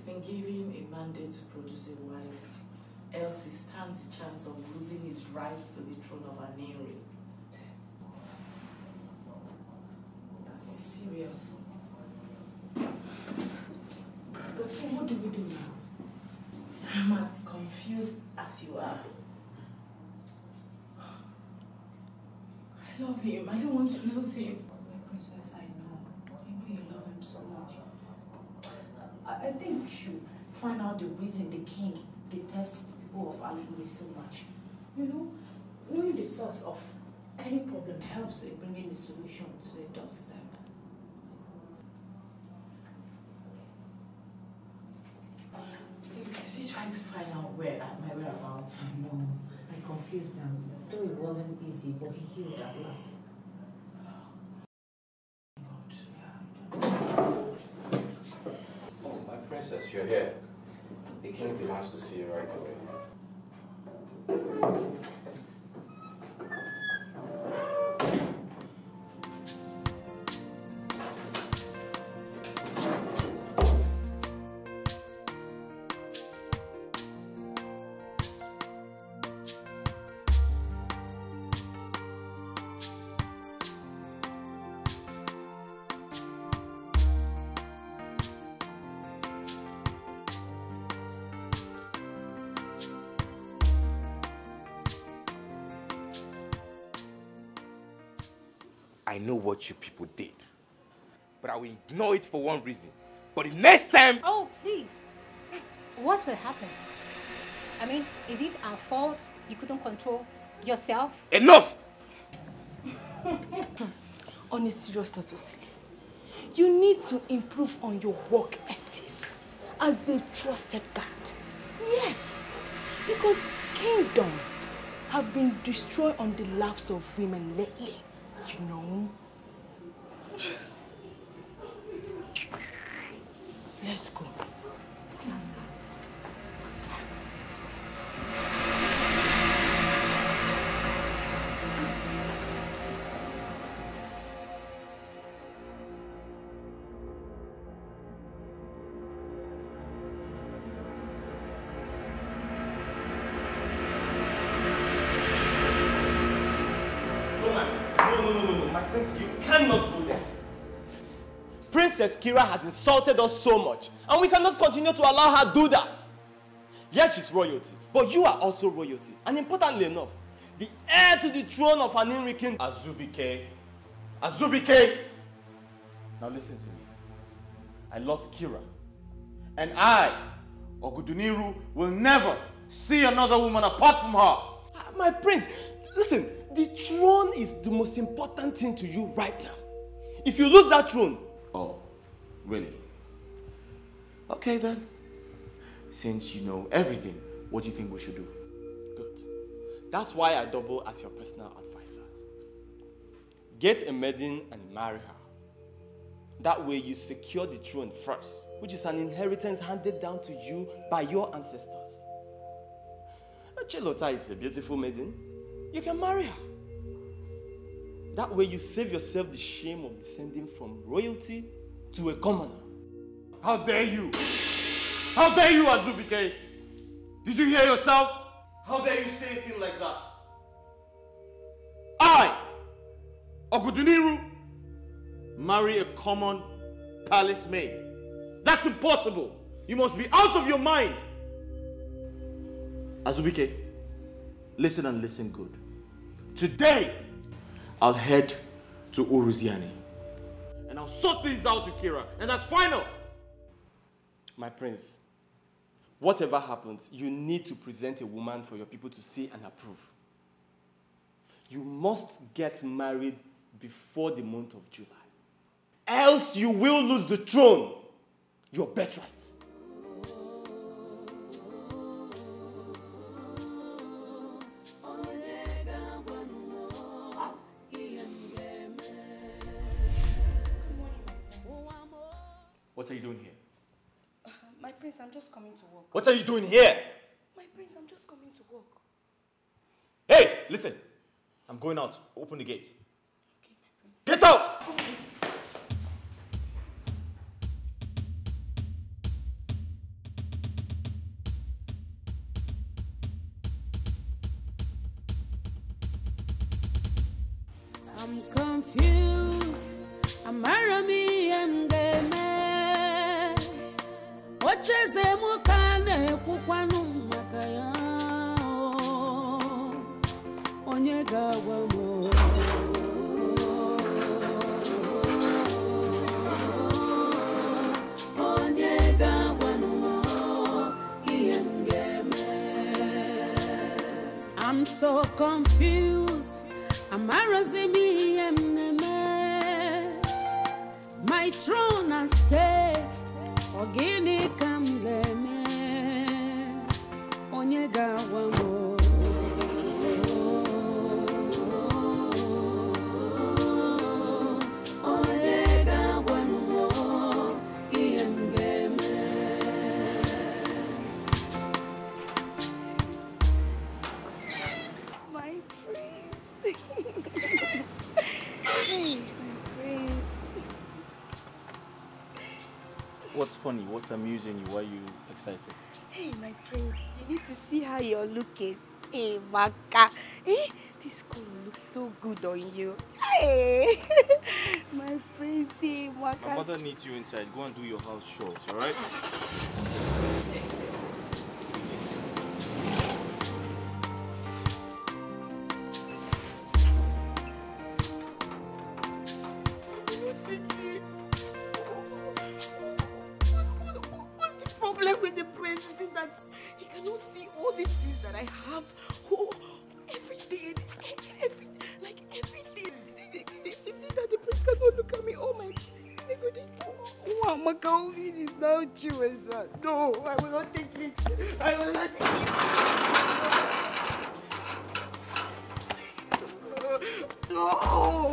been given a mandate to produce a wife, else he stands the chance of losing his right to the throne of Aniri. That is serious. But so what do we do now? I'm as confused as you are. I love him. I don't want to lose him. My princess, I know you love him so much. I think we should find out the reason the king detests the people of Alichi so much. You know, knowing the source of any problem helps in bringing the solution to the doorstep. Is he trying to find out my whereabouts? I know. I confused them. Though it wasn't easy, but he healed at last. Oh, my princess, you're here. The king demands to see you right away. I know what you people did, but I will ignore it for one reason. But the next time... Oh, please. What will happen? I mean, is it our fault you couldn't control yourself? Enough! On a serious note, you need to improve on your work ethics as a trusted guard. Yes, because kingdoms have been destroyed on the laps of women lately. You know? Let's go. You cannot go there. Princess Kira has insulted us so much, and we cannot continue to allow her do that. Yes, she's royalty, but you are also royalty. And importantly enough, the heir to the throne of Aniri King, Azubike. Azubike! Now listen to me. I love Kira. And I, Oguduniru, will never see another woman apart from her. My prince, listen. The throne is the most important thing to you right now. If you lose that throne... Oh, really? Okay then. Since you know everything, what do you think we should do? Good. That's why I double as your personal advisor. Get a maiden and marry her. That way you secure the throne first, which is an inheritance handed down to you by your ancestors. Chilota is a beautiful maiden. You can marry her. That way you save yourself the shame of descending from royalty to a commoner. How dare you? How dare you, Azubike? Did you hear yourself? How dare you say a thing like that? I, Oguduniru, marry a common palace maid. That's impossible. You must be out of your mind. Azubike, listen and listen good. Today, I'll head to Uruziani. And I'll sort things out with Kira. And that's final. My prince, whatever happens, you need to present a woman for your people to see and approve. You must get married before the month of July. Else you will lose the throne, your birthright. What are you doing here? My prince, I'm just coming to work. What are you doing here? My prince, I'm just coming to work. Hey, listen. I'm going out. Open the gate. Okay, my prince. Get out! I'm confused. Amarami mgeme. Ocheze mukane kukwanu makaya. Onyega wamo. Onyega wano mgeme. I'm so confused. Amarazimi mneme. My throne and stay. Ogini kamgeme. Onyega wamo. Onyega wano mgeme. My prince. Hey, my prince. What's funny? What's amusing you? Why are you excited? Hey, my prince. You need to see how you're looking. Hey, Maka. Hey, this color looks so good on you. Hey, my prince. Hey, Maka. My mother needs you inside. Go and do your house chores, alright? What's the problem with the prince? Is it that he cannot see all these things that I have? Oh, everything. Like everything. Is it that the prince cannot look at me? Oh my God. Oh, my God, it is now true, sir. No, I will not take it. I will not take it. No,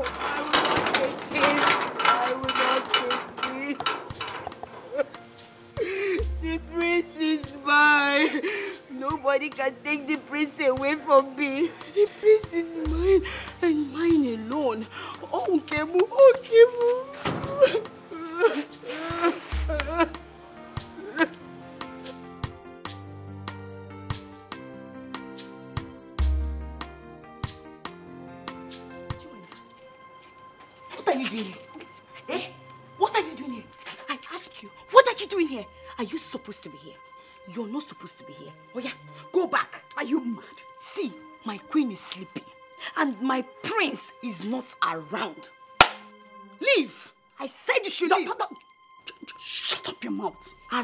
I will not take it. I will not take this. The prince is mine. Nobody can take the prince away from me. The prince is mine and mine alone. Oh, Kemu, oh, Kemu. What are you doing here? Eh? What are you doing here? I ask you, what are you doing here? Are you supposed to be here? You're not supposed to be here. Oh yeah, go back. Are you mad? See, my queen is sleeping and my prince is not around. Leave. I said you should leave. Shut up your mouth. I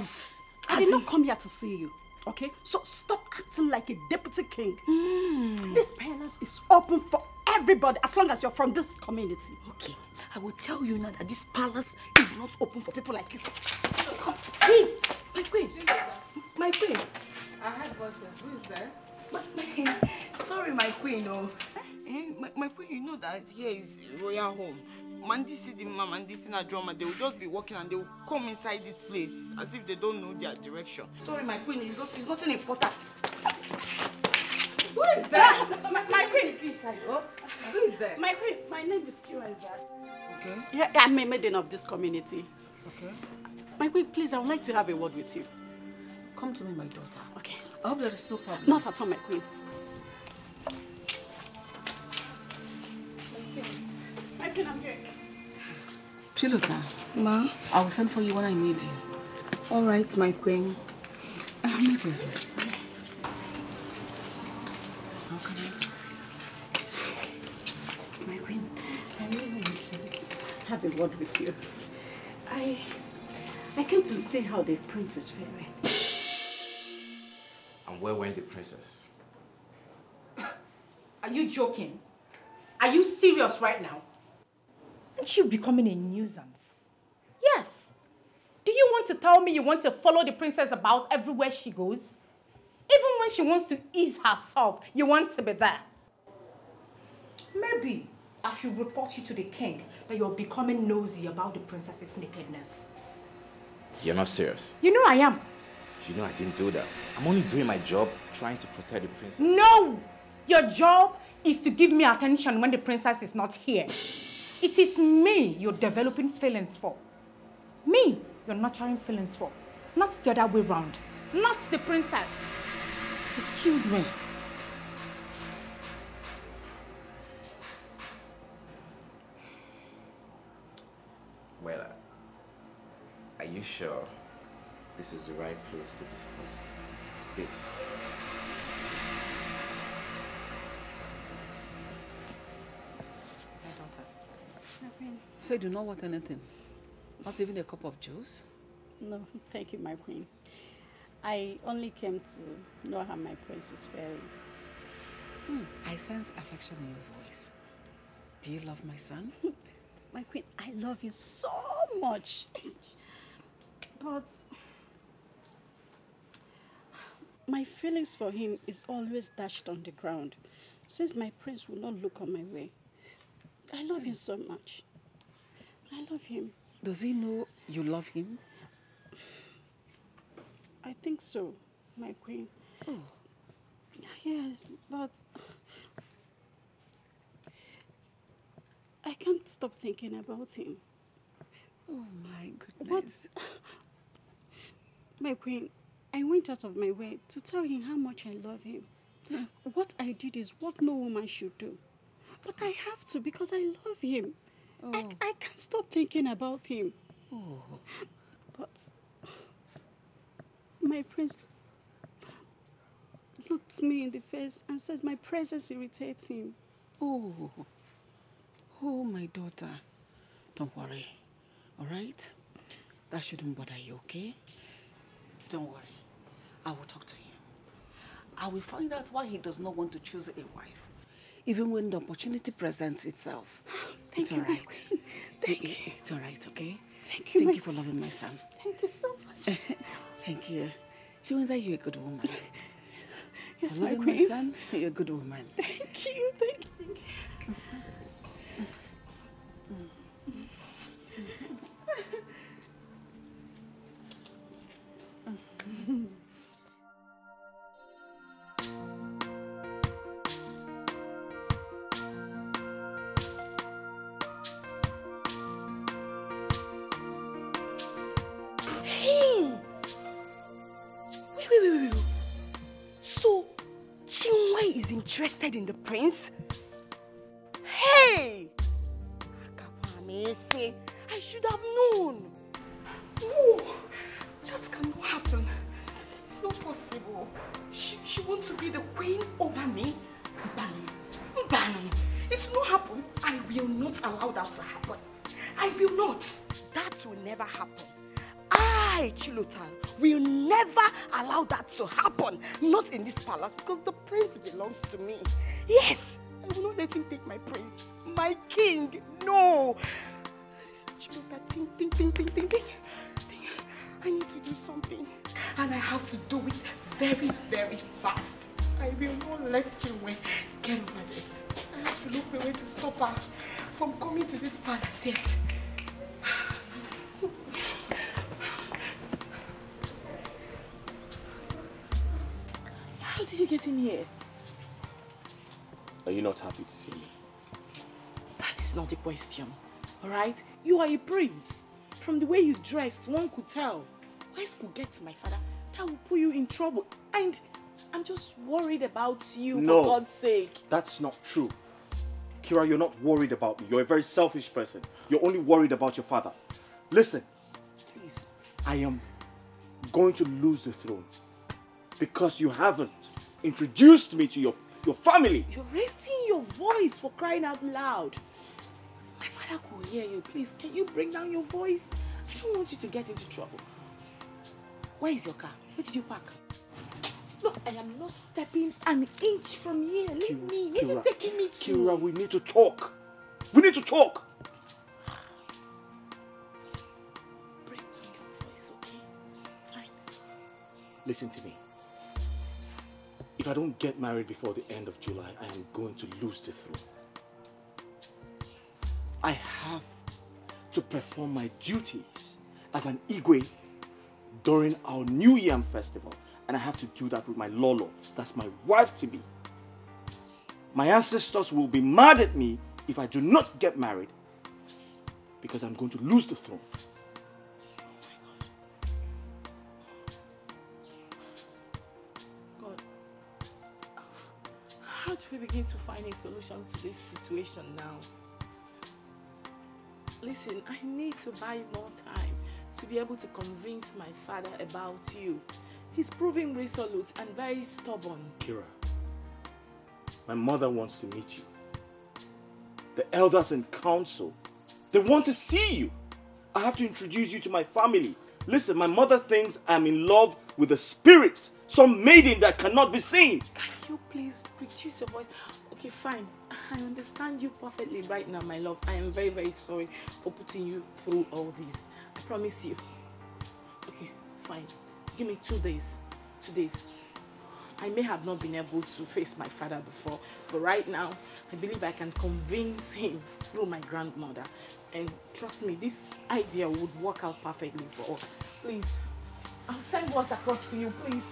did not come here to see you. Okay? So stop acting like a deputy king. This palace is open for everybody as long as you're from this community. Okay. I will tell you now that this palace is not open for people like you. Hey, my queen. My queen. I heard voices. Who is there? Sorry, my queen. Oh. My queen, you know that here is royal home. Mandi see the mom and this in a drama, they will just be walking and they will come inside this place as if they don't know their direction. Sorry, my queen, it's nothing important. Who is there? My queen. Oh, who is there? My queen, my name is Chizzy. Okay. Yeah, I'm a maiden of this community. Okay. My queen, please, I would like to have a word with you. Come to me, my daughter. Okay. I hope there is no problem. Not at all, my queen. My queen, I'm here. Chilota. Ma? I will send for you when I need you. All right, my queen. Excuse me. How can My queen, I really want to have a word with you. I came to see how the prince is faring. And where went the princess? Are you joking? Are you serious right now? Aren't you becoming a nuisance? Yes. Do you want to tell me you want to follow the princess about everywhere she goes? Even when she wants to ease herself, you want to be there. Maybe I should report you to the king that you're becoming nosy about the princess's nakedness. You're not serious. You know I am. You know I didn't do that. I'm only doing my job trying to protect the princess. No! Your job is to give me attention when the princess is not here. It is me you're developing feelings for. Me you're nurturing feelings for. Not the other way around. Not the princess. Excuse me. sure this is the right place to discuss this? My daughter. So you do not want anything? Not even a cup of juice? No, thank you, my queen. I only came to know how my prince is faring. I sense affection in your voice. Do you love my son? My queen, I love you so much. But my feelings for him is always dashed on the ground, since my prince will not look on my way. I love him so much. I love him. Does he know you love him? I think so, my queen. Oh. Yes, but I can't stop thinking about him. Oh my goodness. But, my queen, I went out of my way to tell him how much I love him. What I did is what no woman should do. But I have to because I love him. Oh. I can't stop thinking about him. Oh. But my prince looked me in the face and said my presence irritates him. Oh. Oh, my daughter. Don't worry. All right? That shouldn't bother you, okay? Don't worry. I will talk to him. I will find out why he does not want to choose a wife, even when the opportunity presents itself. Thank you, right. Thank you. It's all right, okay? Thank you. Thank you for loving my son. Thank you so much. Thank you. She means that you're a good woman. Yes, for my loving queen. my son, you're a good woman. Thank you. Thank you. Wait. So, Chinwe is interested in the prince? Hey! I should have known. No, that cannot happen. It's not possible. She wants to be the queen over me? Banu, it will not happen. I will not allow that to happen. I will not. That will never happen. I, Chilotal, will never allow that to happen. Not in this palace, because the prince belongs to me. Yes, I will not let him take my prince. My king, no. Chilotal, think. I need to do something. And I have to do it very, very fast. I will not let Chinwe get over this. I have to look for a way to stop her from coming to this palace, yes. How did you get in here? Are you not happy to see me? That is not the question, all right? You are a prince. From the way you dressed, one could tell. Wise could get to my father, that will put you in trouble. And I'm just worried about you, for God's sake. That's not true. Kira, you're not worried about me. You're a very selfish person. You're only worried about your father. Listen, Please. I am going to lose the throne because you haven't introduced me to your family. You're raising your voice, for crying out loud. My father could hear you. Please, can you bring down your voice? I don't want you to get into trouble. Where is your car? Where did you park? Look, I am not stepping an inch from here. Leave me. Where are you taking me to? Kira, we need to talk. We need to talk. Bring down your voice, okay? Fine. Listen to me. If I don't get married before the end of July, I am going to lose the throne. I have to perform my duties as an Igwe during our New Yam festival. And I have to do that with my Lolo. That's my wife-to-be. My ancestors will be mad at me if I do not get married because I'm going to lose the throne. God, how do we begin to find a solution to this situation now? Listen, I need to buy more time to be able to convince my father about you. He's proving resolute and very stubborn. Kira, my mother wants to meet you. The elders in council, they want to see you. I have to introduce you to my family. Listen, my mother thinks I'm in love with a spirit, some maiden that cannot be seen. Can you please reduce your voice? Okay, fine. I understand you perfectly right now, my love. I am very, very sorry for putting you through all this. I promise you. Okay, fine. Give me 2 days. 2 days. I may have not been able to face my father before, but right now, I believe I can convince him through my grandmother. And trust me, this idea would work out perfectly for us. Please, I'll send words across to you, please.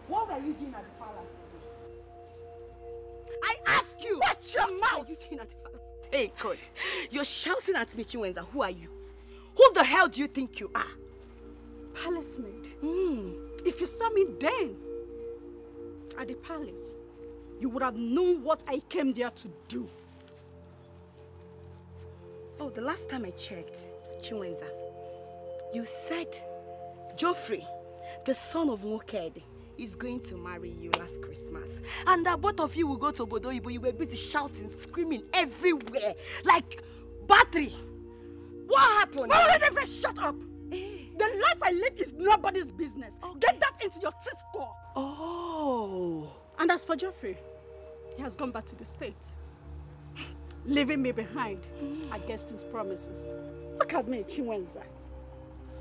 What are you doing at the palace? I ask you! Watch your mouth! What are you doing at the palace? Hey, God. You're shouting at me, Chinwenza. Who are you? Who the hell do you think you are? Palace maid. If you saw me then at the palace, you would have known what I came there to do. Oh, the last time I checked, Chinwenza, you said Geoffrey, the son of Nwokedi, is going to marry you last Christmas. And that both of you will go to Obodoyibo. You were busy shouting, screaming everywhere, like battery. What happened? Oh, shut up! The life I live is nobody's business. Okay. Get that into your T-score. Oh. And as for Geoffrey, he has gone back to the States, leaving me behind against his promises. Look at me, Chinwenza.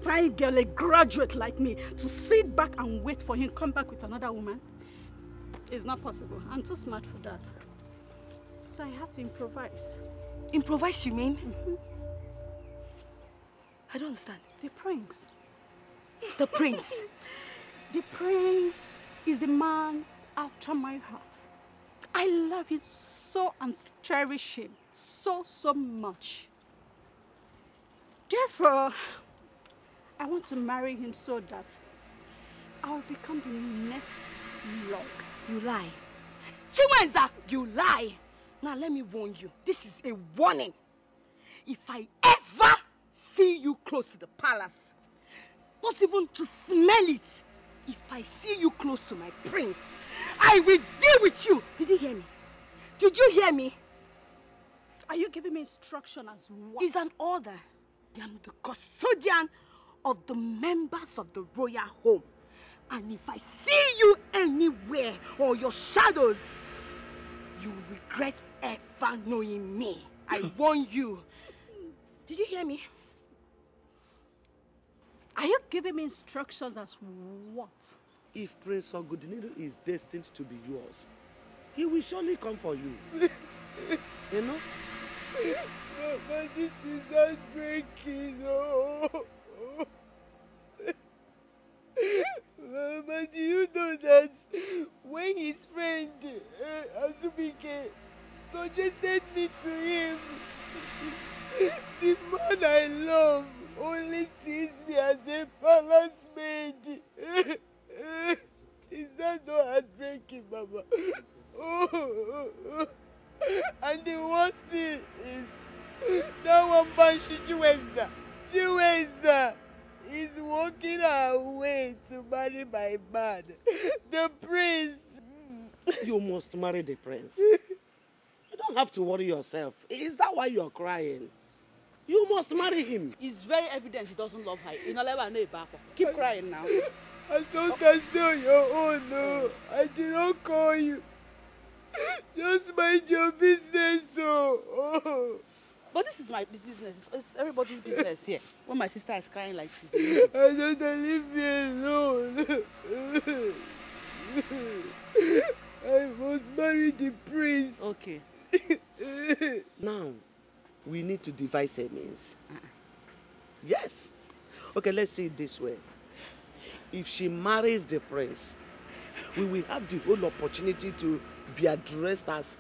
Fine girl, a graduate like me, to sit back and wait for him to come back with another woman. It's not possible. I'm too smart for that. So I have to improvise. Improvise, you mean? I don't understand. The prince. The prince? The prince is the man after my heart. I love him so and cherish him so much. Therefore, I want to marry him so that I'll become the next lord. You lie. Chinwenza, you lie. Now let me warn you. This is a warning. If I ever see you close to the palace, not even to smell it, if I see you close to my prince, I will deal with you. Did you hear me? Did you hear me? Are you giving me instruction as what? It's an order. I am the custodian of the members of the royal home. And if I see you anywhere or your shadows, you will regret ever knowing me. I warn you. Did you hear me? Are you giving me instructions as what? If Prince Ogudiniru is destined to be yours, he will surely come for you. You know? Mama, this is heartbreaking. Oh. Mama, do you know that when his friend Azubike suggested me to him, the man I love only sees me as a palace maid. Is that not heartbreaking, Mama? Oh. And the worst thing is that one Banshee Chiwenza is walking her way to marry my man, the prince. You must marry the prince. You don't have to worry yourself. Is that why you're crying? You must marry him. It's very evident he doesn't love her. Keep crying now. I thought that's not your own, no. I did not call you. Just mind your business, oh. But this is my business. It's everybody's business here. When my sister is crying like she's I don't leave me alone. I must marry the prince. Okay. Now, we need to devise a means. Yes. Okay, let's see it this way. If she marries the prince, we will have the whole opportunity to be addressed as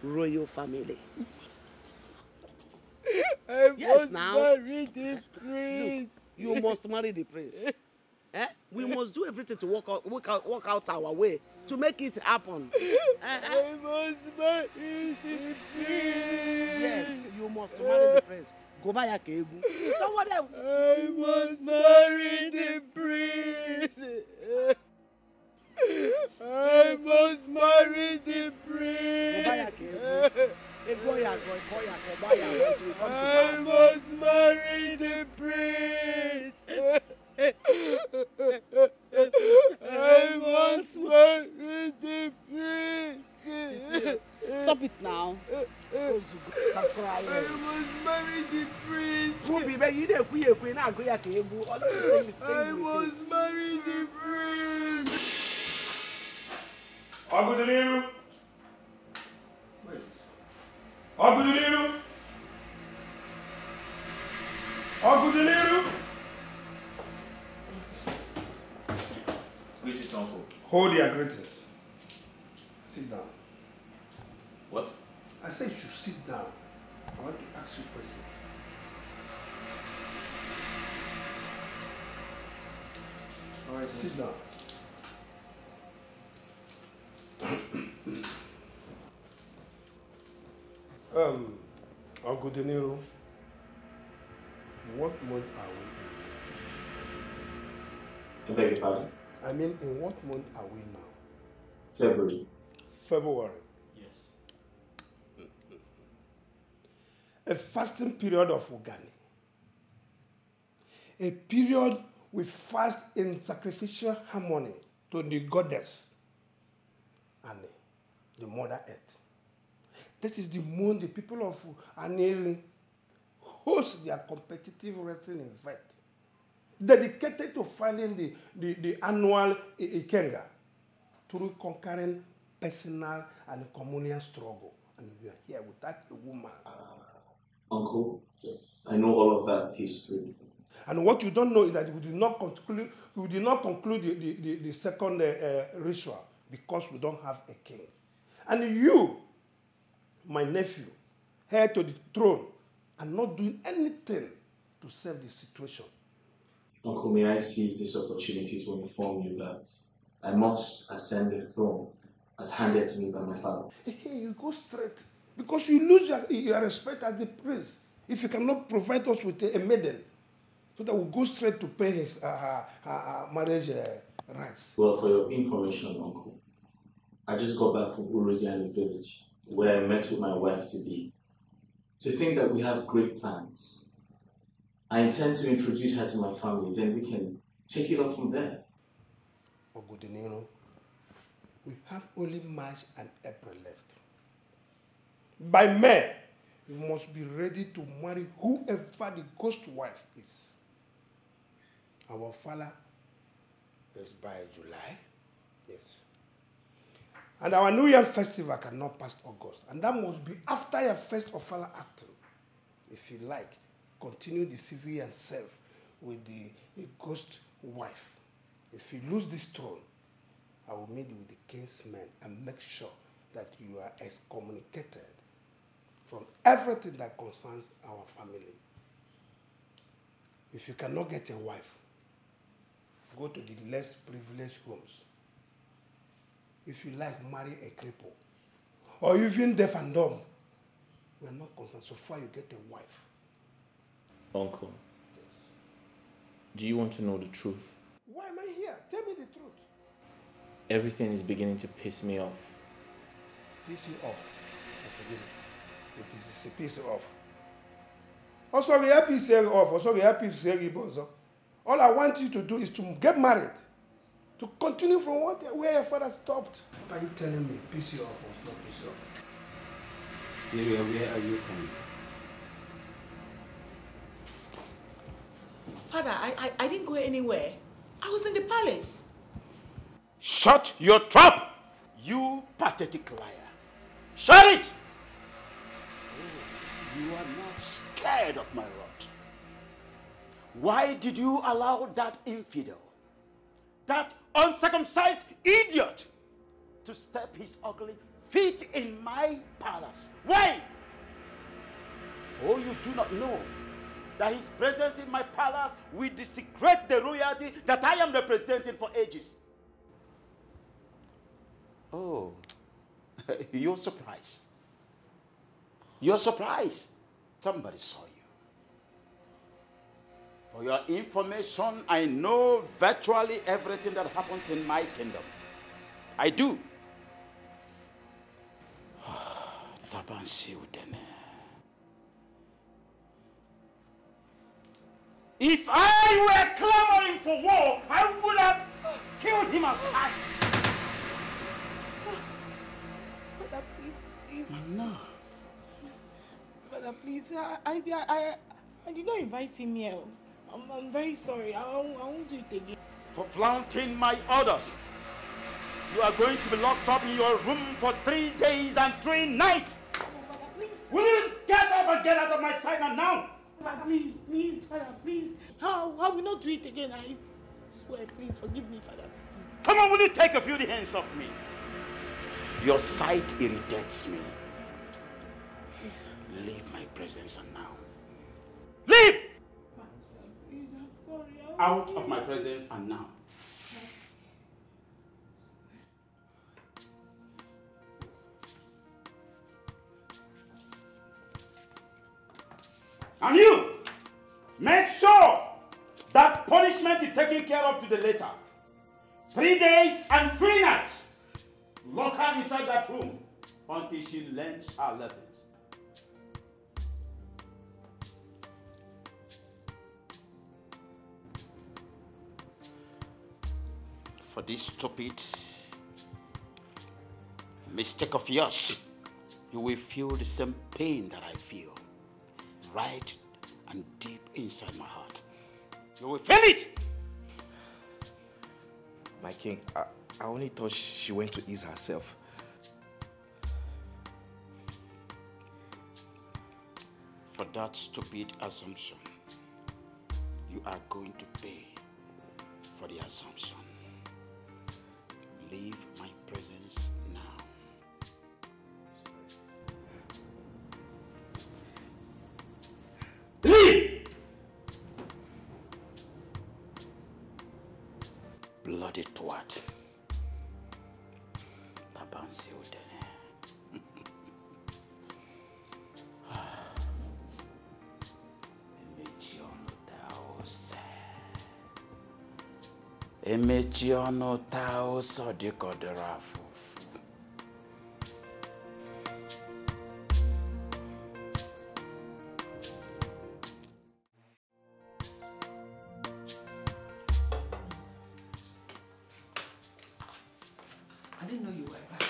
royal family. I Yes, must now. marry the prince. Look, you must marry the prince. We must do everything to work out our way to make it happen. I must marry the prince. Yes, you must marry the prince. Go buy a cake. Don't worry. I must marry the prince. I must marry the prince. Go buy a cake. I must marry the prince. I must marry the prince. Stop it now. Stop crying. I must marry the prince. I must marry the prince. Agudeliru. Agudeliru. Agudeliru. Greetings, uncle. Hold your greetings. Sit down. What? I said you should sit down. I want to ask you a question. All right, sit down. Uncle De Niro, what month are we I beg your pardon? in? I mean, in what month are we now? February. February. Yes. A fasting period of Ugani. A period we fast in sacrificial harmony to the goddess Anne, the Mother Earth. This is the month the people of Aneri host their competitive wrestling event dedicated to finding the annual Ikenga through conquering personal and communal struggle. And we are here without a woman. Uncle, yes, I know all of that history. And what you don't know is that we did not conclude the second ritual because we don't have a king. And you, my nephew, heir to the throne, are not doing anything to save the situation. Uncle, may I seize this opportunity to inform you that I must ascend the throne as handed to me by my father. Hey, you go straight. Because you lose your respect as the prince if you cannot provide us with a maiden. So that we'll go straight to pay his marriage rights. Well, for your information, Uncle, I just got back from Uruziani village, where I met with my wife-to-be. To think that we have great plans. I intend to introduce her to my family, then we can take it up from there. Ogudinero, we have only March and April left. By May, we must be ready to marry whoever the ghost wife is. Our father is by July, yes. And our New Year festival cannot pass August. And that must be after your first official acting. If you like, continue the civil yourself with the ghost wife. If you lose this throne, I will meet with the king's men and make sure that you are excommunicated from everything that concerns our family. If you cannot get a wife, go to the less privileged homes. If you like, marry a cripple. Or even deaf and dumb. We are not concerned so far you get a wife. Uncle, yes. Do you want to know the truth? Why am I here? Tell me the truth. Everything is beginning to piss me off. Piss you off? Yes, again. It's a piss off. Also, we are piss off. Also, we are piss off. All I want you to do is to get married. To continue from where your father stopped. What are you telling me? Piss you off or not piss you off? Where are you coming? Father, I didn't go anywhere. I was in the palace. Shut your trap! You pathetic liar. Shut it! You are not scared of my wrath. Why did you allow that infidel, that uncircumcised idiot, to step his ugly feet in my palace? Why? Oh, you do not know that his presence in my palace will desecrate the royalty that I am representing for ages. Oh, you're surprised. You're surprised. Somebody saw you. For your information, I know virtually everything that happens in my kingdom. I do. If I were clamoring for war, I would have killed him at sight. Father, please. No. Father, please. I did not invite him here. I'm very sorry. I won't do it again. For flaunting my orders, you are going to be locked up in your room for 3 days and 3 nights. Oh, Father, please. Will you get up and get out of my sight now? Father, please, Father, please. I will not do it again. I swear, please, forgive me, Father. Please. Come on, will you take a few hands off me? Your sight irritates me. Please. Leave my presence now. Leave! Please, I'm sorry. Out of my presence and now. And you, make sure that punishment is taken care of to the later. 3 days and 3 nights. Lock her inside that room until she learns her lessons. For this stupid mistake of yours, you will feel the same pain that I feel. Right and deep inside my heart. You will feel it! My king, I only thought she went to ease herself. For that stupid assumption, you are going to pay for the assumption. Leave my presence now. Leave! Bloody twat. Tabansi udene. Emechi ono tao sodiko derafu. I didn't know you were back.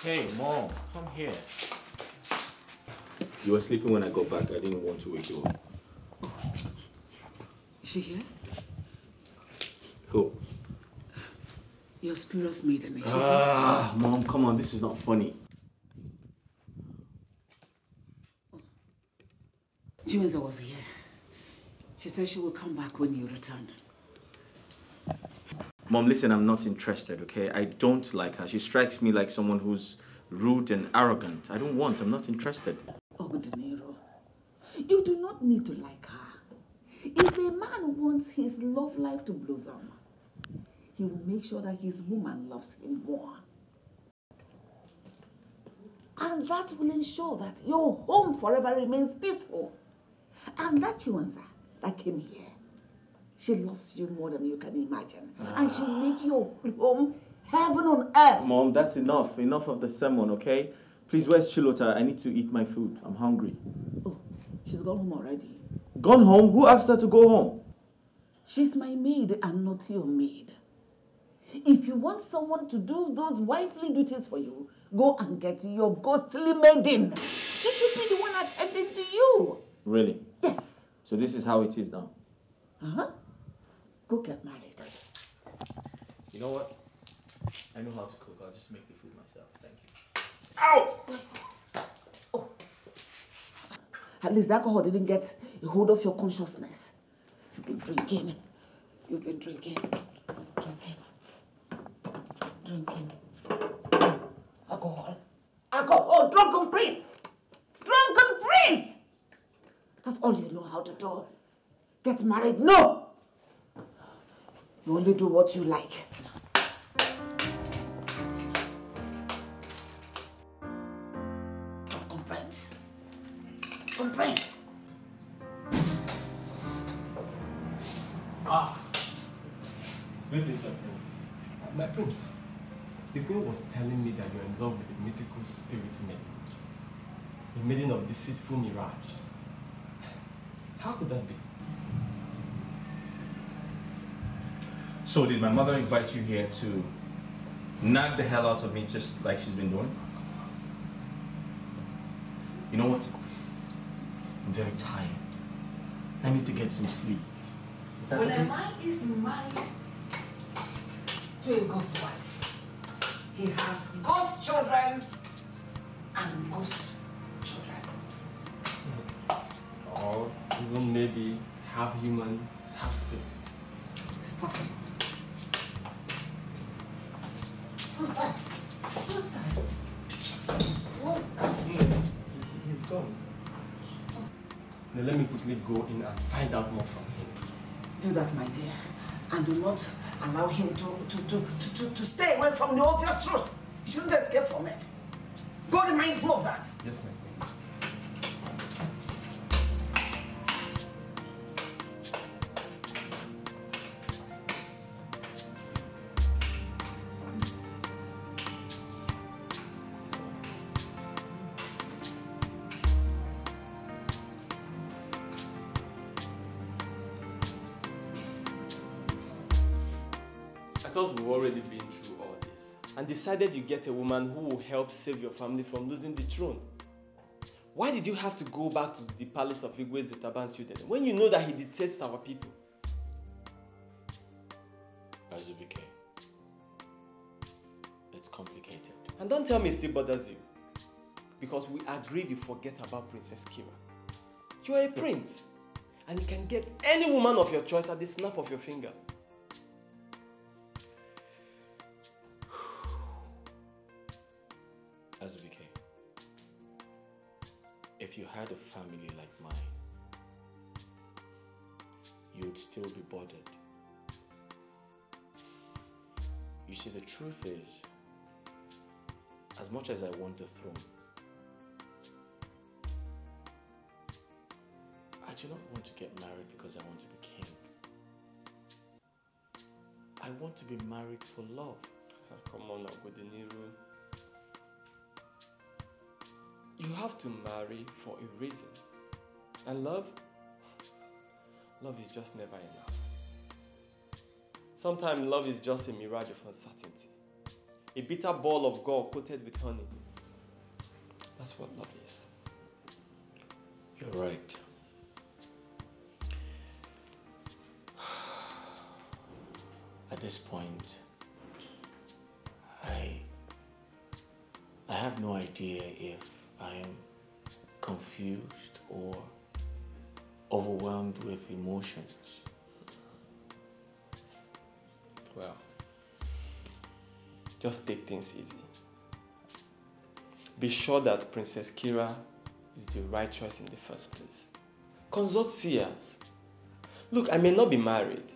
Hey, Mom, come here. You were sleeping when I got back. I didn't want to wake you up. Is she here? Who? Your spurious maiden, is she Ah, Mom, come on. This is not funny. Chiwenza was here. She said she will come back when you return. Mom, listen, I'm not interested, okay? I don't like her. She strikes me like someone who's rude and arrogant. I'm not interested. Oh, De Niro, you do not need to like her. If a man wants his love life to blossom, he will make sure that his woman loves him more. And that will ensure that your home forever remains peaceful. And that Chiwenza that came here, she loves you more than you can imagine. And she'll make your home heaven on earth. Mom, that's enough. Enough of the sermon, okay? Please, where's Chilota? I need to eat my food. I'm hungry. Oh, she's gone home already. Gone home? Who asked her to go home? She's my maid and not your maid. If you want someone to do those wifely duties for you, go and get your ghostly maiden. She should be the one attending to you. Really? Yes. So this is how it is now? Uh-huh. Go get married. You know what? I know how to cook. I'll just make the food myself. Thank you. Ow! Oh. At least the alcohol didn't get a hold of your consciousness. You've been drinking. You've been drinking. Drinking. Alcohol. Alcohol. Drunken prince. Drunken prince. That's all you know how to do. Get married? No. You only do what you like. Drunken prince. Drunken prince. Ah. Greetings, your prince. My prince, the queen was telling me that you're in love with the mythical spirit maiden. The maiden of deceitful mirage. How could that be? So did my mother invite you here to knock the hell out of me just like she's been doing? You know what? I'm very tired. I need to get some sleep. Is that When okay? a man is married to a ghost wife, he has ghost children and ghost children. Or even maybe half human, half spirit. It's possible. Who's that? Who's that? Who's that? He's gone. Now let me quickly go in and find out more from him. Do that, my dear, and do not allow him to stay away from the obvious truth. You shouldn't escape from it. Go remind him of that. Yes, ma'am. I thought we've already been through all this and decided you get a woman who will help save your family from losing the throne. Why did you have to go back to the palace of Igwe's Zetaban when you know that he detests our people? Azubike, it's complicated. And don't tell me it still bothers you. Because we agreed you forget about Princess Kira. You are a prince. And you can get any woman of your choice at the snap of your finger. Azubike, if you had a family like mine, you would still be bothered. You see, the truth is, as much as I want the throne, I do not want to get married because I want to be king. I want to be married for love. Come on now, Godiniru. You have to marry for a reason. And love? Love is just never enough. Sometimes love is just a mirage of uncertainty. A bitter ball of gall coated with honey. That's what love is. You're right. At this point, I have no idea if I am confused or overwhelmed with emotions. Well, just take things easy. Be sure that Princess Kira is the right choice in the first place. Consult seers. Look, I may not be married,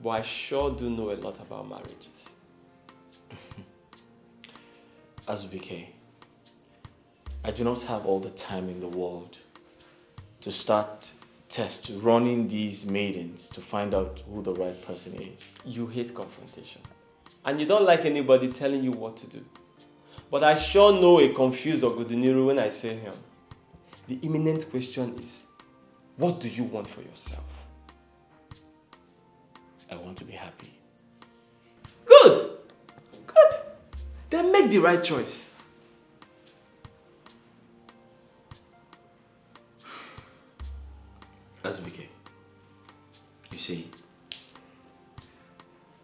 but I sure do know a lot about marriages. Azubike, I do not have all the time in the world to start running these maidens to find out who the right person is. You hate confrontation. And you don't like anybody telling you what to do. But I sure know a confused Ogoduniru when I say him. The imminent question is, what do you want for yourself? I want to be happy. Good! Good! Then make the right choice. Azubike, you see,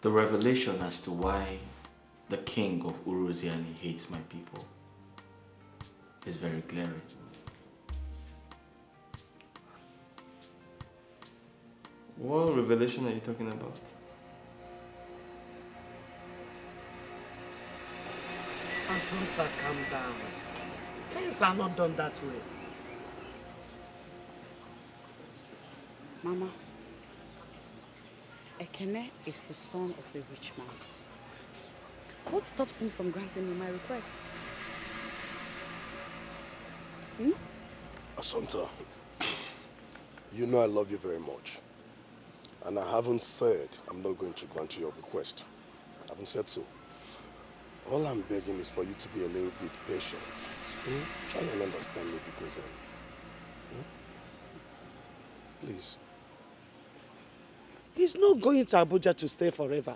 the revelation as to why the king of Uruziani hates my people is very glaring. What revelation are you talking about? Assunta, calm down. Things are not done that way. Mama, Ekene is the son of a rich man. What stops him from granting me my request? Assunta, you know I love you very much. And I haven't said I'm not going to grant you your request. I haven't said so. All I'm begging is for you to be a little bit patient. Try and understand me because please. He's not going to Abuja to stay forever.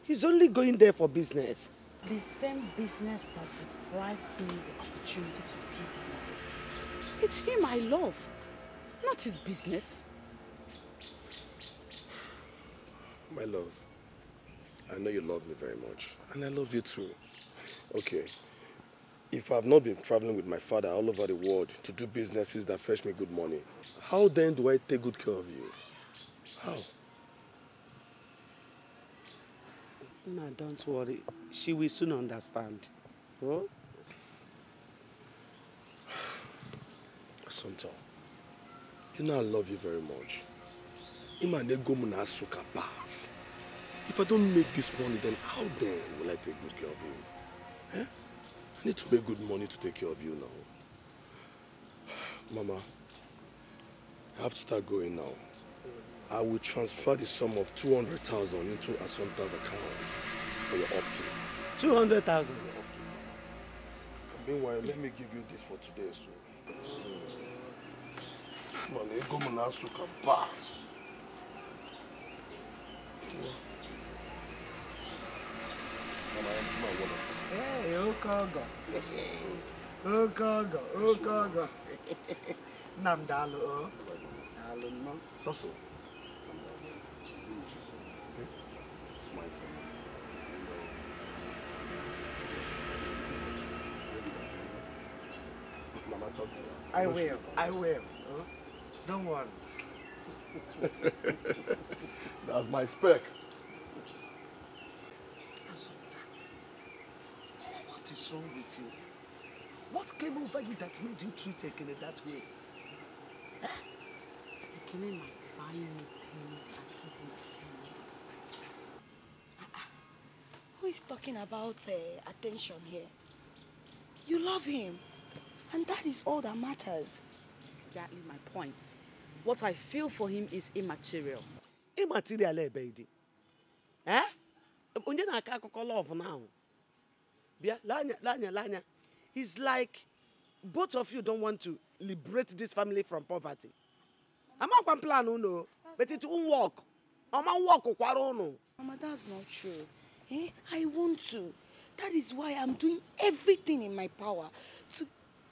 He's only going there for business. The same business that deprives me the opportunity to give him. It's him I love, not his business. My love, I know you love me very much, and I love you too. Okay, if I've not been traveling with my father all over the world to do businesses that fetch me good money, how then do I take good care of you? How? No, don't worry. She will soon understand. Oh? Assunta, you know I love you very much. If I don't make this money, then how then will I take good care of you? Eh? I need to make good money to take care of you now. Mama, I have to start going now. I will transfer the sum of 200,000 into Assunta's account for your upkeep. 200,000? Meanwhile, let me give you this for today, so. Money, go Manasuka pass. Hey, Okaga. Okaga. Namdalo, oh. Dalo, no. So. Mama, talk to you. I will. Oh? Don't worry. That's my spec. Assunta, what is wrong with you? What came over you that made you treat Ekene that way? Ekene might buy me things and give me money. Who is talking about attention here? You love him, and that is all that matters. Exactly my point. What I feel for him is immaterial. Immaterial, baby. Eh? Unye na aka akụkọ love now. Bia, lanya. It's like both of you don't want to liberate this family from poverty. I'm not plan uno, but it won't work. I'm not work uno. Mama, that's not true. I want to. That is why I'm doing everything in my power to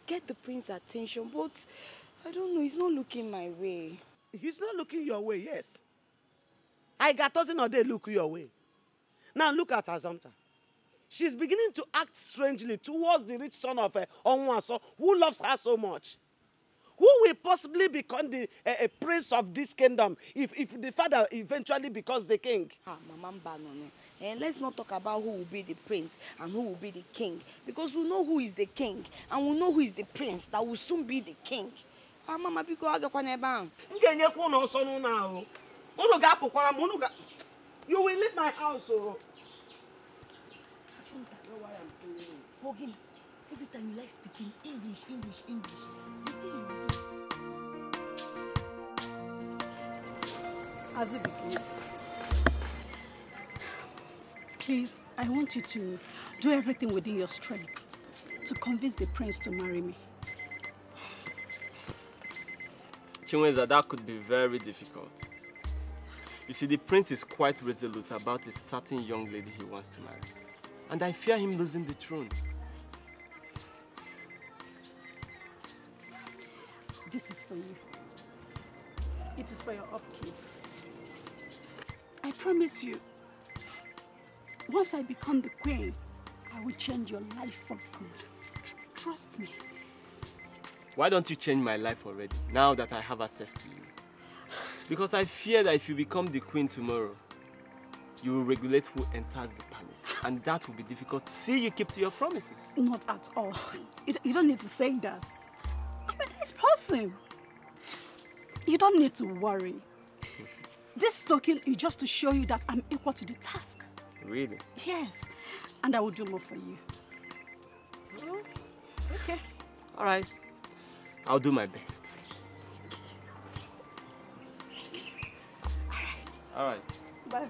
get the prince's attention, but I don't know, he's not looking my way. He's not looking your way, yes. I got doesn't or they look your way. Now look at Assunta. She's beginning to act strangely towards the rich son of Onwaso, who loves her so much. Who will possibly become the prince of this kingdom if the father eventually becomes the king? Mama Mbano, let's not talk about who will be the prince and who will be the king, because we know who is the king and we know who is the prince that will soon be the king. Mama, you will leave my house. Oh. Hogan, every time you like speaking English. As you begin, please, I want you to do everything within your strength to convince the prince to marry me. Chinweza, that could be very difficult. You see, the prince is quite resolute about a certain young lady he wants to marry. And I fear him losing the throne. This is for you. It is for your upkeep. I promise you, once I become the queen, I will change your life for good. Trust me. Why don't you change my life already, now that I have access to you? Because I fear that if you become the queen tomorrow, you will regulate who enters the palace. And that will be difficult to see you keep to your promises. Not at all. You don't need to say that. I'm a nice person. You don't need to worry. This token is just to show you that I'm equal to the task. Really? Yes. And I will do more for you. Okay. All right. I'll do my best. All right. Bye.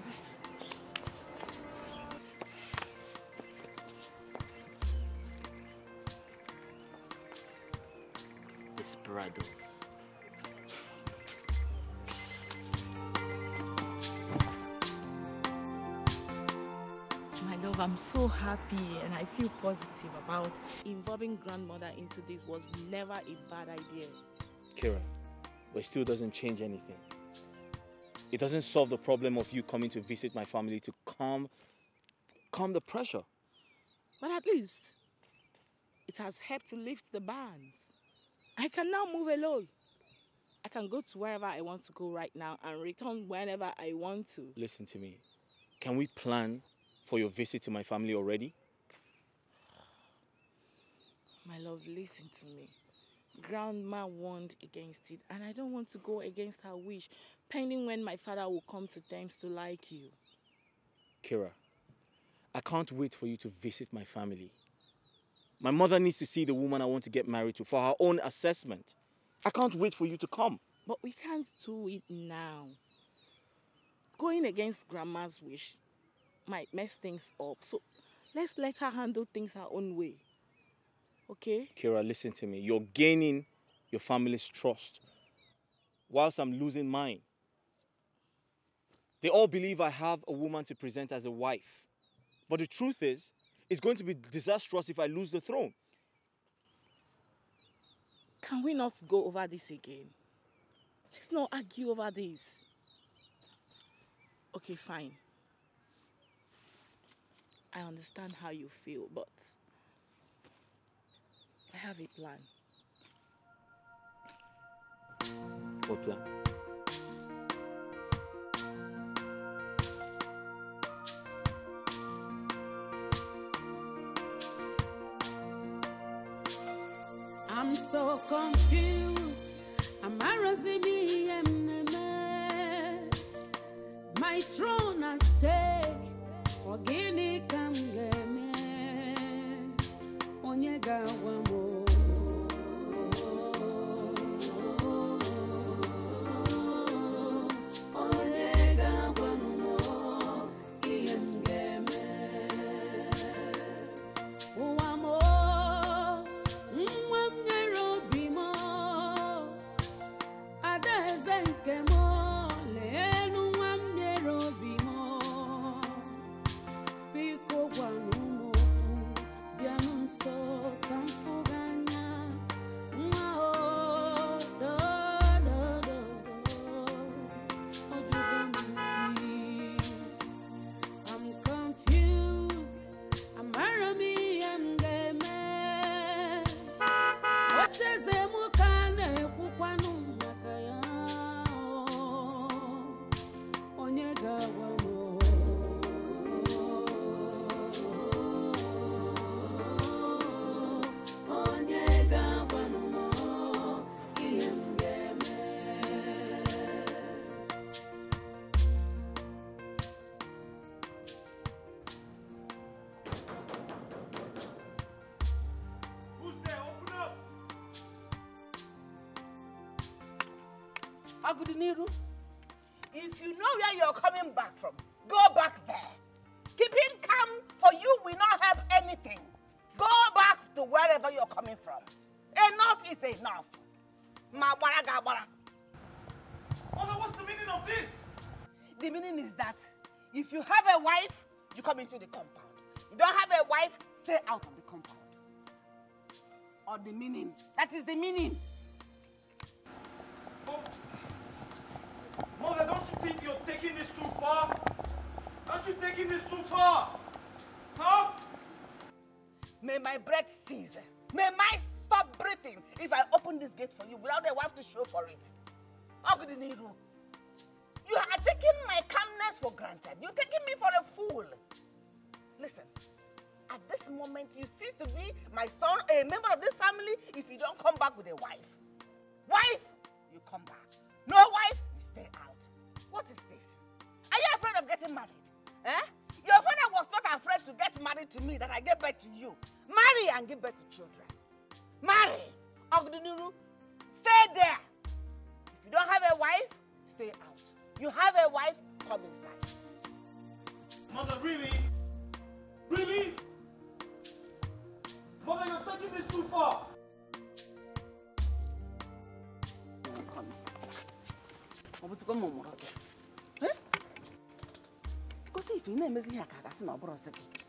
Desperados. My love, I'm so happy and I feel positive about involving grandmother into this was never a bad idea. Kira, but it still doesn't change anything. It doesn't solve the problem of you coming to visit my family to calm the pressure. But at least it has helped to lift the bans. I can now move alone. I can go to wherever I want to go right now and return whenever I want to. Listen to me. Can we plan for your visit to my family already? My love, listen to me. Grandma warned against it, and I don't want to go against her wish, pending when my father will come to terms to like you. Kira, I can't wait for you to visit my family. My mother needs to see the woman I want to get married to for her own assessment. I can't wait for you to come. But we can't do it now. Going against Grandma's wish might mess things up, so let's let her handle things her own way. Okay? Kira, listen to me. You're gaining your family's trust whilst I'm losing mine. They all believe I have a woman to present as a wife. But the truth is, it's going to be disastrous if I lose the throne. Can we not go over this again? Let's not argue over this. Okay, fine. I understand how you feel, but I have a plan. What plan? I'm so confused. My throne at stake. Ogini kam game. Onyega wamo. Onyega wamo. Iem game. Wamo. If you know where you're coming back from, go back there. Keeping calm for you will not help anything. Go back to wherever you're coming from. Enough is enough. Mabara gabara. Mother, what's the meaning of this? The meaning is that if you have a wife, you come into the compound. You don't have a wife, stay out of the compound. Or the meaning. That is the meaning. Mother, don't you think you're taking this too far? Aren't you taking this too far? Huh? May my breath cease. May my stop breathing if I open this gate for you without a wife to show for it. Ogudiniru. for granted. You're taking me for a fool. Listen, at this moment, you cease to be my son, a member of this family, if you don't come back with a wife. Wife, you come back. No wife, you stay out. What is this? Are you afraid of getting married? Eh? Your father was not afraid to get married to me that I gave birth to you. Marry and give birth to children. Marry. Ogdunuru, stay there. If you don't have a wife, stay out. You have a wife, come inside. Mother, really? Really? Mother, you're taking this too far.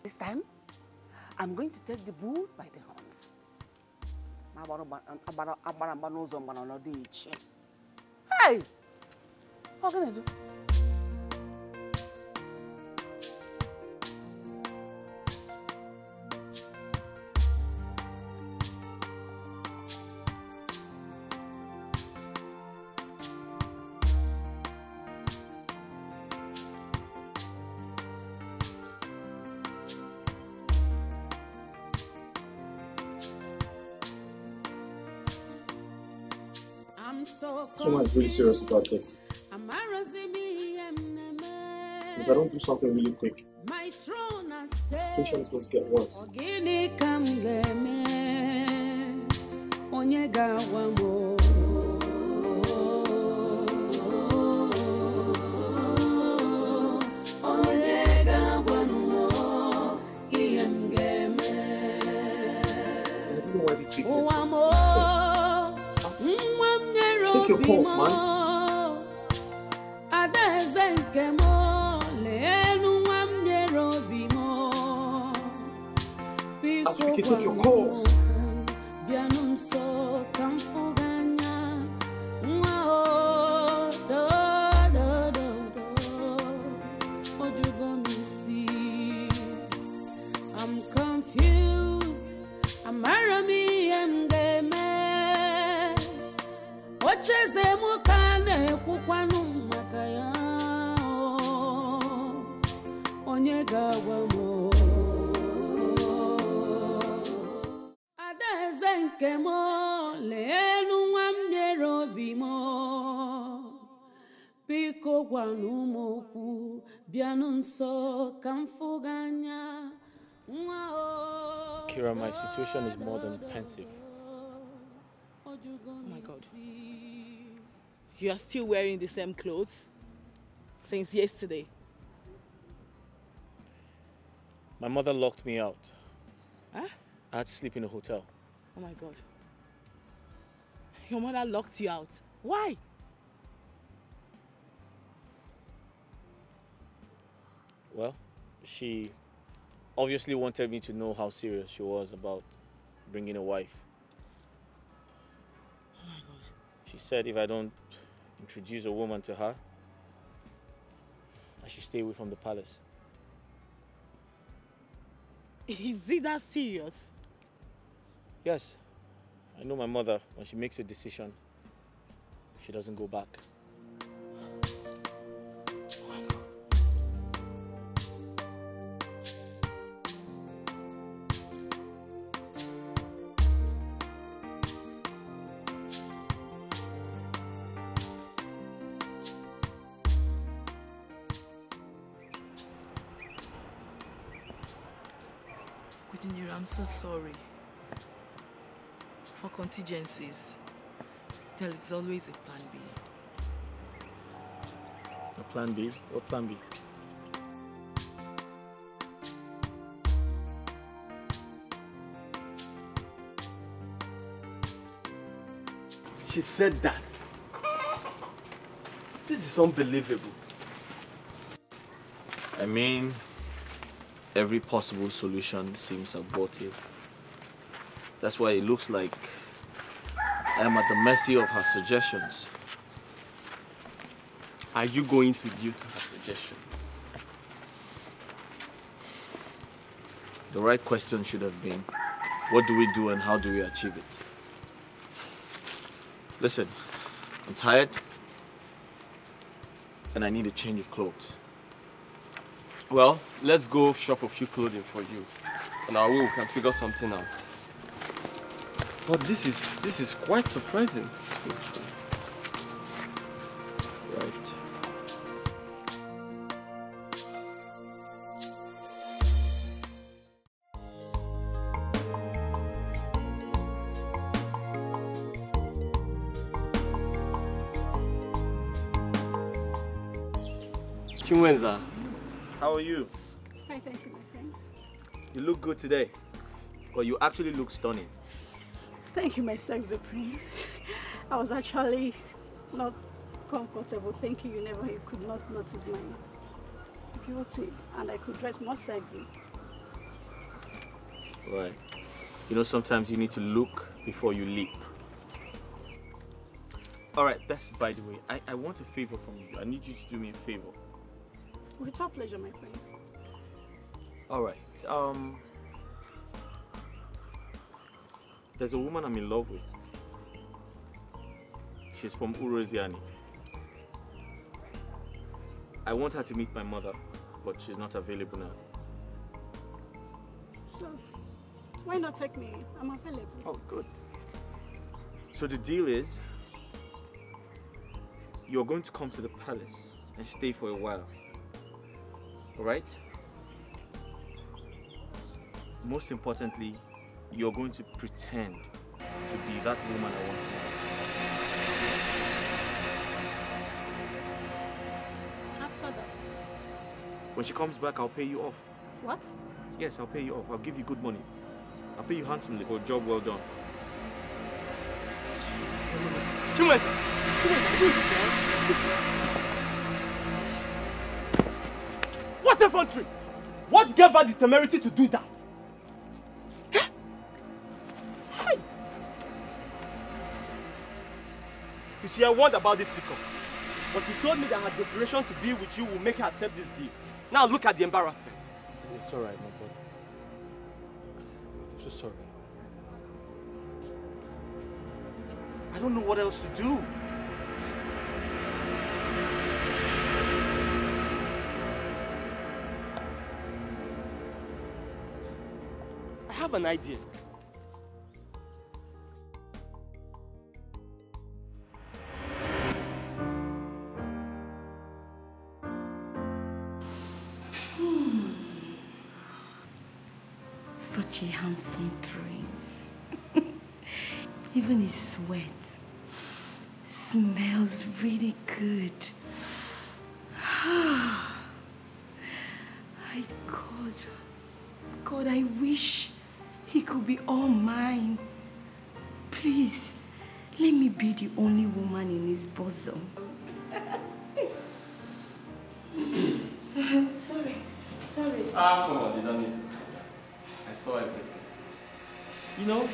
This time, I'm going to take the bull by the horns. Hey! What can I do? Someone's really serious about this. If I don't do something really quick, the situation is going to get worse. I don't know why these people take your pulse, man. As we can take your calls. I'm confused. I'm Kira, my situation is more than pensive. Oh my God. You are still wearing the same clothes since yesterday. My mother locked me out. Huh? I had to sleep in a hotel. Oh my God. Your mother locked you out. Why? Well, she obviously wanted me to know how serious she was about bringing a wife. Oh my God. She said if I don't introduce a woman to her, I should stay away from the palace. Is it that serious? Yes. I know my mother, when she makes a decision, she doesn't go back. I'm so sorry. For contingencies, there is always a plan B. A plan B? What plan B? She said that. This is unbelievable. I mean, every possible solution seems abortive. That's why it looks like I am at the mercy of her suggestions. Are you going to yield to her suggestions? The right question should have been, what do we do and how do we achieve it? Listen, I'm tired and I need a change of clothes. Well, let's go shop a few clothing for you. On our way, we can figure something out. But this is quite surprising. Right. Chinwenza, how are you? Hi, thank you, my friends. You look good today, but you actually look stunning. Thank you, my sexy prince. I was actually not comfortable thinking you could not notice my beauty and I could dress more sexy. Right. You know, sometimes you need to look before you leap. Alright, that's by the way. I want a favor from you. I need you to do me a favor. With our pleasure, my prince. Alright, there's a woman I'm in love with. She's from Uroziani. I want her to meet my mother, but she's not available now. So, why not take me? I'm available. Oh, good. So the deal is, you're going to come to the palace and stay for a while. Alright? Most importantly, you're going to pretend to be that woman I want to marry. After that? When she comes back, I'll pay you off. What? Yes, I'll pay you off. I'll give you good money. I'll pay you handsomely for a job well done. Chinwenza! What effrontery! What gave her the temerity to do that? Hey! You see, I wondered about this pickup. But you told me that her desperation to be with you will make her accept this deal. Now look at the embarrassment. It's alright, my brother. I'm so sorry. I don't know what else to do. I have an idea. Such a handsome prince. Even his sweat smells really good. God, I wish he could be all mine. Please, let me be the only woman in his bosom. Sorry. Ah, come on, you don't need to do that. I saw everything. You know,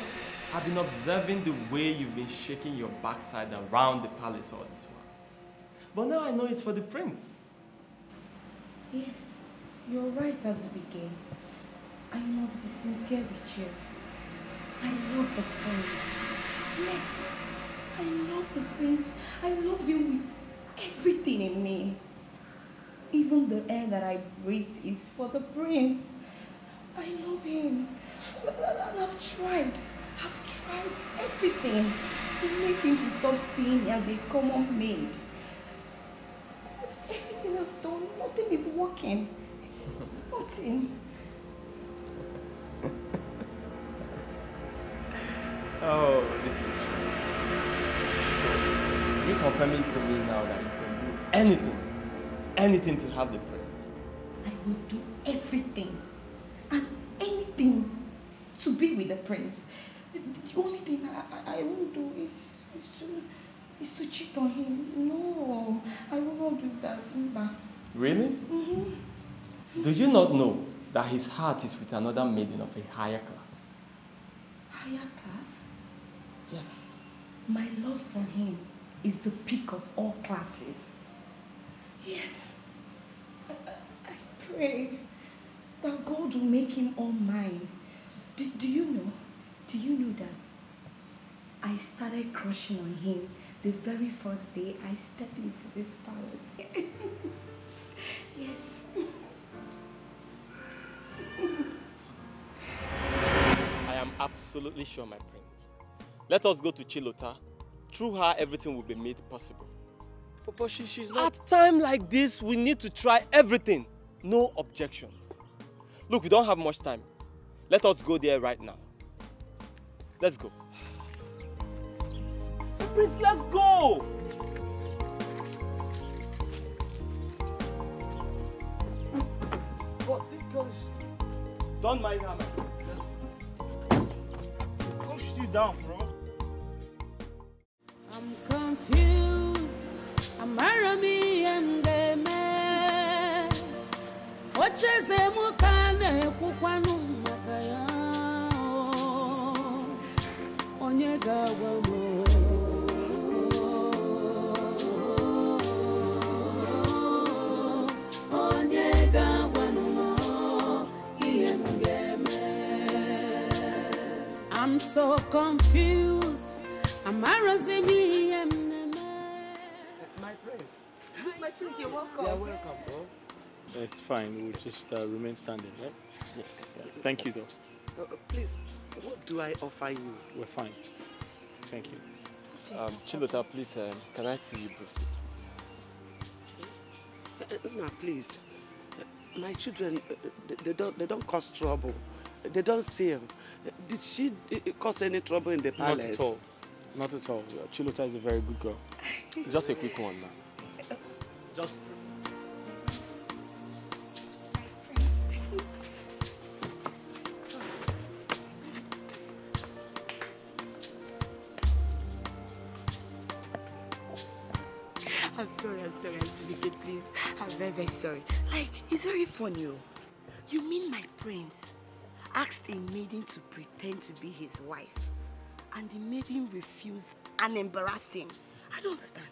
I've been observing the way you've been shaking your backside around the palace all this while. But now I know it's for the prince. Yes, you're right, Azubike. I must be sincere with you. I love the prince. Yes, I love the prince. I love him with everything in me. Even the air that I breathe is for the prince. I love him. And I've tried everything to make him to stop seeing me as a common maid. But everything I've done, nothing is working. Nothing. Oh, this is interesting. You're confirming to me now that you can do anything to have the prince. I will do everything and anything to be with the prince. The only thing I won't do is to cheat on him. No, I will not do that. Really? Mm-hmm. Do you not know that his heart is with another maiden of a higher class? Higher class? Yes. My love for him is the peak of all classes. Yes. I pray that God will make him all mine. Do you know that I started crushing on him the very first day I stepped into this palace? Yes. absolutely sure, my prince. Let us go to Chilota. Through her, everything will be made possible. But she's not... At a time like this, we need to try everything. No objections. Look, we don't have much time. Let us go there right now. Let's go. Prince, let's go! But this girl is... Don't mind her, man. Push you down, bro. I'm confused. I'm Arabi and the man. What is a mukane kukwanu makaya? Onyega wamo. Onyega wano iyemgeme. I'm so confused. I'm Arabi and the man. My prince. My prince, you're welcome. You're welcome, bro. It's fine. We'll just remain standing, right? Yes. Thank you, though. Please, what do I offer you? We're fine. Thank you. Chilota, please, can I see you briefly, please? No, please. My children, they don't cause trouble. They don't steal. Did she cause any trouble in the palace? Not at all. Not at all. Chilota is a very good girl. Just a quick one now. Just. I'm sorry, Auntie, please. I'm very, very sorry. Like, it's very funny. You mean my prince asked a maiden to pretend to be his wife, and the maiden refused and embarrassed him? I don't understand.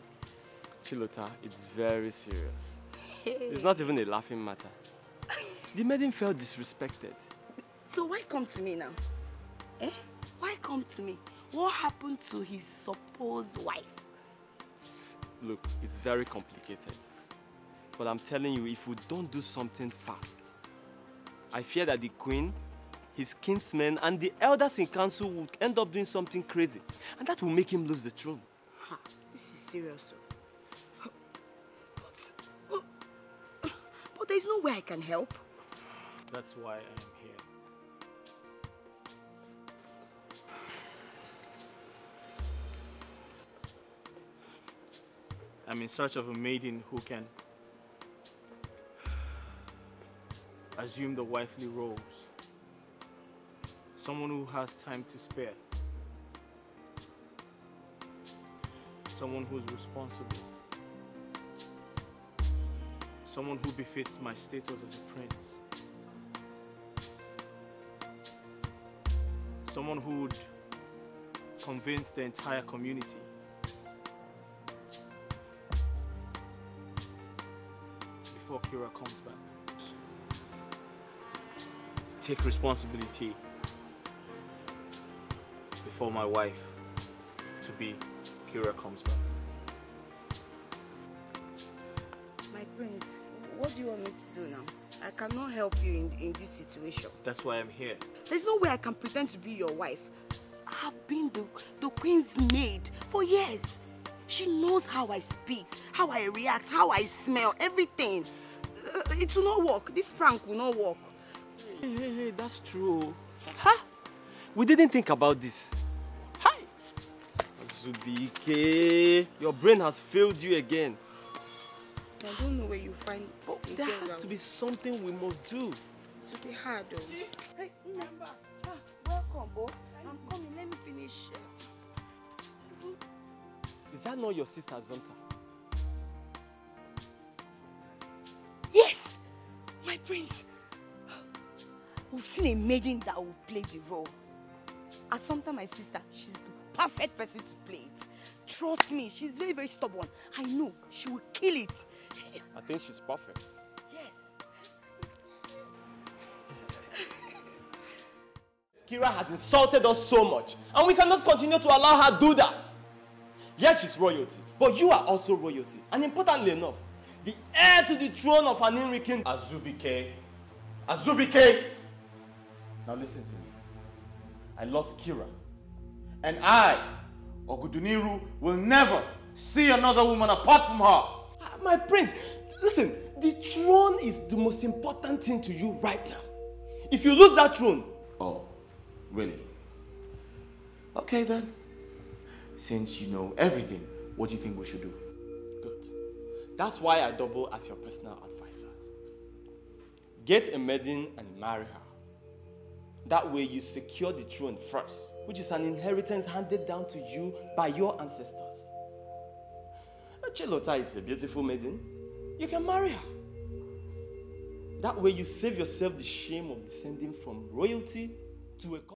Chilota, it's very serious. Hey. It's not even a laughing matter. The maiden felt disrespected. So why come to me now? Eh? Why come to me? What happened to his supposed wife? Look, it's very complicated. But I'm telling you, if we don't do something fast, I fear that the queen, his kinsmen, and the elders in council will end up doing something crazy. And that will make him lose the throne. Ha, this is serious. But there's no way I can help. That's why I am here. I'm in search of a maiden who can assume the wifely roles. Someone who has time to spare. Someone who's responsible. Someone who befits my status as a prince. Someone who would convince the entire community. Before Kira comes back. Take responsibility before my wife to be Kira comes back. My prince, what do you want me to do now? I cannot help you in this situation. That's why I'm here. There's no way I can pretend to be your wife. I have been the queen's maid for years. She knows how I speak, how I react, how I smell, everything. It will not work. This prank will not work. Hey, that's true. Huh? We didn't think about this. Hi! Azubike, your brain has failed you again. I don't know where you find... But there has to be something we must do. It will be hard though. Hey, remember. Welcome, Bo. I'm coming. Let me finish. Is that not your sister Zonta? Yes! My prince. We've seen a maiden that will play the role. Assumpta, my sister, she's the perfect person to play it. Trust me, she's very, very stubborn. I know she will kill it. I think she's perfect. Yes. Kira has insulted us so much, and we cannot continue to allow her do that. Yes, she's royalty, but you are also royalty. And importantly enough, the heir to the throne of an Inri king, Azubike. Azubike! Now listen to me. I love Kira. And I, Oguduniru, will never see another woman apart from her. My prince, listen, the throne is the most important thing to you right now. If you lose that throne... Oh, really? Okay then. Since you know everything, what do you think we should do? Good. That's why I double as your personal advisor. Get a maiden and marry her. That way you secure the throne first, which is an inheritance handed down to you by your ancestors. Chilota is a beautiful maiden. You can marry her. That way you save yourself the shame of descending from royalty to a